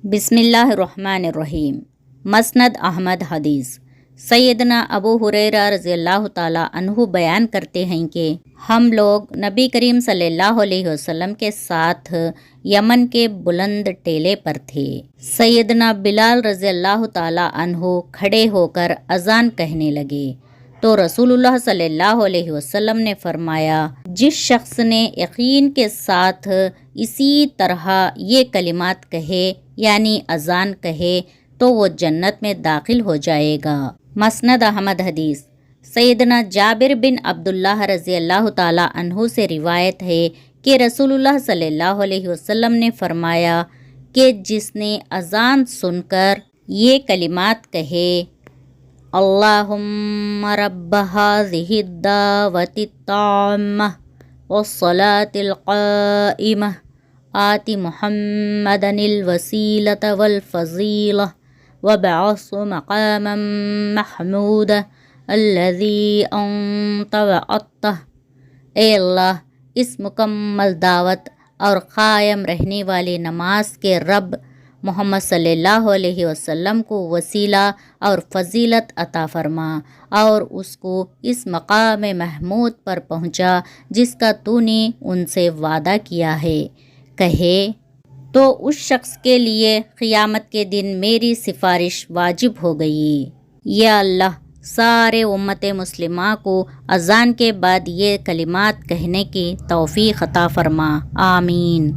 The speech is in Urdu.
بسم اللہ الرحمن الرحیم۔ مسند احمد حدیث سیدنا ابو ہریرہ رضی اللہ تعالیٰ عنہ بیان کرتے ہیں کہ ہم لوگ نبی کریم صلی اللہ علیہ وسلم کے ساتھ یمن کے بلند ٹیلے پر تھے۔ سیدنا بلال رضی اللہ تعالیٰ عنہ کھڑے ہو کر اذان کہنے لگے تو رسول اللہ صلی اللہ علیہ وسلم نے فرمایا، جس شخص نے یقین کے ساتھ اسی طرح یہ کلمات کہے یعنی اذان کہے تو وہ جنت میں داخل ہو جائے گا۔ مسند احمد حدیث سیدنا جابر بن عبداللہ رضی اللہ تعالیٰ عنہ سے روایت ہے کہ رسول اللہ صلی اللہ علیہ وسلم نے فرمایا کہ جس نے اذان سن کر یہ کلمات کہے، اللہم رب هذه الدعوة التامة والصلاة القائمة آت محمدا الوسیلة والفضیلة وابعثه مقاما محمودا الذي انت وعدته، اے اللہ اس مکمل دعوت اور قائم رہنے والی نماز کے رب محمد صلی اللہ علیہ وسلم کو وسیلہ اور فضیلت عطا فرما اور اس کو اس مقام محمود پر پہنچا جس کا تو نے ان سے وعدہ کیا ہے۔ کہے تو اس شخص کے لیے قیامت کے دن میری سفارش واجب ہو گئی۔ یا اللہ سارے امت مسلمہ کو اذان کے بعد یہ کلمات کہنے کی توفیق عطا فرما، آمین۔